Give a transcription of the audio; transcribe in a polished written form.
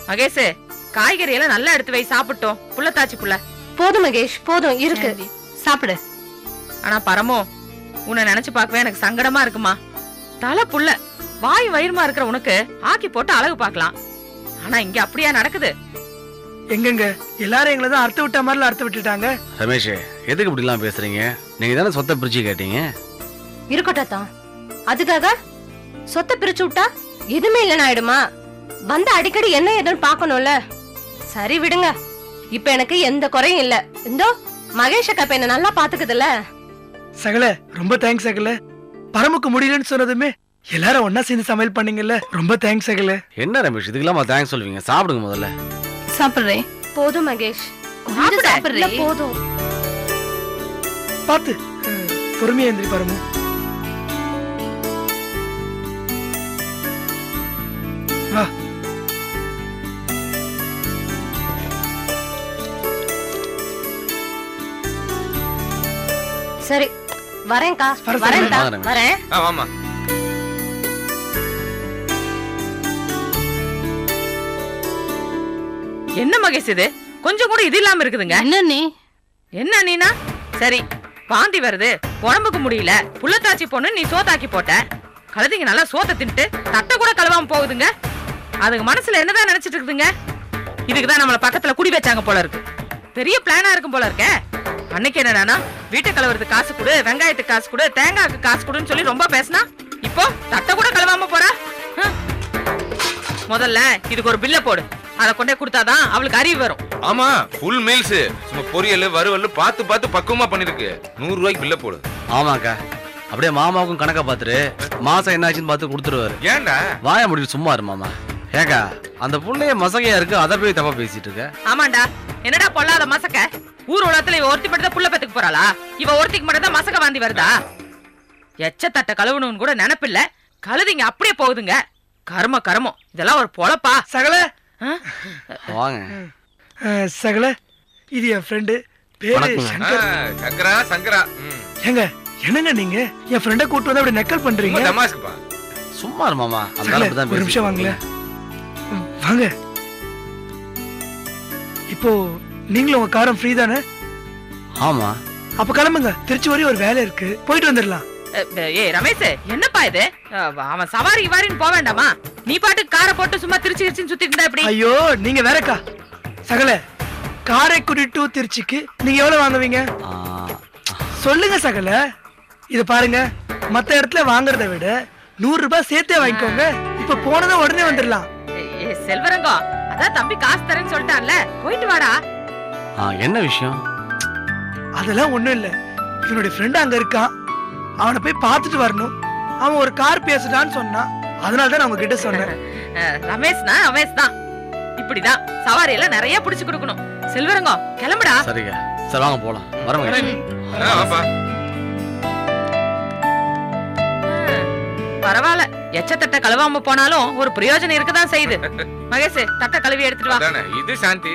மகேஷ், காய்கறி எல்லாம் நல்லா எடுத்து வை, சாப்பிட்டோம். புள்ளத்தாச்சி புள்ள. போதும் மகேஷ், போதும் இருக்கு, சாப்பிடு. ஆனா பரமோ, உன்னை நினைச்சு பார்க்கவே எனக்கு சங்கடமா இருக்குமா. தலை புள்ள, வாய் வயிறுமா இருக்கிற உனக்கு ஆக்கி போட்டு அழகு பார்க்கலாம். ஆனா இங்க அப்படியா நடக்குது? எங்கங்க எல்லாரும் எங்களை தான் அர்த்த விட்ட மாதிரி அர்த்த விட்டுட்டாங்க. ரமேஷ், எதுக்கு இப்படி எல்லாம் பேசுறீங்க? நீங்க தானே சொத்தை பிரிச்சு கேட்டீங்க. இருக்கட்டும், அதுக்காக சொத்தை பிரிச்சு விட்டா எதுவுமே இல்லைன்னு ஆயிடுமா? வந்து அடிக்கடி என்ன ஏதுன்னு பாக்கணும்ல. சரி விடுங்க, இப்ப எனக்கு எந்த குறையும் இல்ல. இந்தோ மகேஷ் அக்கா என்ன நல்லா பாத்துக்குதுல்ல. சகல ரொம்ப தேங்க்ஸ் சகல. பரமுக்கு முடியலன்னு சொன்னதுமே எல்லாரும் ஒன்னா சேர்ந்து சமையல் பண்ணீங்கல்ல, ரொம்ப தேங்க்ஸ் சகல. என்ன ரமேஷ், இதுக்கெல்லாம் தேங்க்ஸ் சொல்லுவீங்க? சாப்பிடுங்க முதல்ல. சாப்பிடுறேன். போதும் மகேஷ், சாப்பிடுறேன். போதும். பாத்து பொறுமையா எந்திரி பரமு. வா. சரி வரேன்க்கா, வரேன்டா, வரேன். ஆமா. என்ன மகேஷ் இது? கொஞ்சம் கூட இது இல்லாம இருக்குதுங்க. என்ன நீனா? சரி, வாந்தி வருது, உடம்புக்கு முடியல, புள்ளத்தாச்சி பொண்ணு நீ சோத்தாக்கி போட்ட. கழுதிங்க நல்லா சோத்த தின்ட்டு தட்டை கூட கழுவாம போகுதுங்க. அதுக்கு மனசுல என்னதான் நினைச்சிட்டு இருக்குதுங்க? இதுக்குதான் நம்மள பக்கத்துல குடி வச்சாங்க போல இருக்கு. பெரிய பிளானா இருக்கும் போல இருக்க. அன்னைக்கு என்னடானா, வீட்டை கழுவுறதுக்கு காசு கொடு, வெங்காயத்துக்கு காசு கொடு, தேங்காய்க்கு காசு கொடுன்னு சொல்லி ரொம்ப பேசினா, இப்போ தட்டை கூட கழுவாம போறா. முதல்ல இதுக்கு ஒரு பில்ல போடு, அத கொண்டே கொடுத்தாதான் அவளுக்கு அறிவு வரும். ஆமா, ஃபுல் மீல்ஸ், சும்மா பொரியல் வறுவல் பார்த்து பார்த்து பக்குவமா பண்ணிருக்கு. 100 ரூபாய்க்கு பில்ல போடு. ஆமாக்கா, அப்படியே மாமாவுக்கும் கணக்கா பாத்துரு, மாசம் என்னாச்சுன்னு பார்த்து கொடுத்துருவாரு. ஏன்டா வாய முடிவு சும்மா இரு மாமா. ஏக்கா, அந்த புள்ளைய மசகையா இருக்கு, அதை போய் தப்பா பேசிட்டு இருக்க. ஆமாண்டா, என்னடா பொல்லாத மசக்க. ஊர் உலகத்துல இவ ஒருத்தி மட்டும் தான் புள்ள பெத்துக்கு போறாளா? இவ ஒருத்திக்கு மட்டும் தான் மசக்க வாந்தி வருதா? எச்ச தட்ட கழுவணும்னு கூட நினைப்பில்ல, கழுதிங்க அப்படியே போகுதுங்க. கர்ம கர்மம், இதெல்லாம் ஒரு பொழப்பா? சகல வாங்க. சகல, இது என் ஃப்ரெண்டு, பேரு சங்கர். சங்கரா சங்கரா. ஏங்க என்னங்க நீங்க என் ஃப்ரெண்ட கூட்டு வந்து அப்படி நக்கல் பண்றீங்க? தமாஷ்குப்பா. சும்மா இரு மாமா. ஒரு நிமிஷம் வாங்கல. வாங்க. இப்போ நீங்களும் உங்க காரம் ஃப்ரீ தானே? ஆமா. அப்ப கிளம்புங்க, திருச்சி வரையும் ஒரு வேலை இருக்கு, போயிட்டு வந்துடலாம். ஏய் ரமேஷ், என்னப்பா இது? அவன் சவாரி வாரின்னு போக வேண்டாமா? நீ பாட்டுக்கு காரை போட்டு சும்மா திருச்சி திருச்சின்னு சுத்திட்டு இருந்தா எப்படி? ஐயோ நீங்க வேறக்கா. சகல, காரைக்குடி டு திருச்சிக்கு நீங்க எவ்வளவு வாங்குவீங்க சொல்லுங்க சகல. இது பாருங்க, மத்த இடத்துல வாங்குறத விட 100 ரூபாய் சேர்த்தே வாங்கிக்கோங்க. இப்ப போனதா உடனே வந்துடலாம். செல்வரங்கம், அதான் தம்பி காசு தரேன்னு சொல்லிட்டான்ல, போயிட்டு வாடா. என்ன விஷயம்? அதெல்லாம் ஒண்ணும் இல்ல, என்னுடைய ஃப்ரெண்ட் அங்க இருக்கான், அவனை போய் பார்த்துட்டு வரணும். அவன் ஒரு கார் பேசுடான்னு சொன்னான், அதனாலதான் நான் உங்ககிட்ட சொன்னேன். ரமேஷ்னா ரமேஷ் தான், இப்படிதான் சவாரி எல்லாம் நிறைய புடிச்சு கொடுக்கணும். செல்வரங்கம் கிளம்புடா. சரிங்க, சரி வாங்க போலாம். வரமா. பரவாயில்ல, எச்ச தட்டை கழுவாம போனாலும் ஒரு பிரயோஜனம் இருக்கதான் செய்யுது. மகேஷ், தட்டை கழுவி எடுத்துட்டு வா. இது சாந்தி,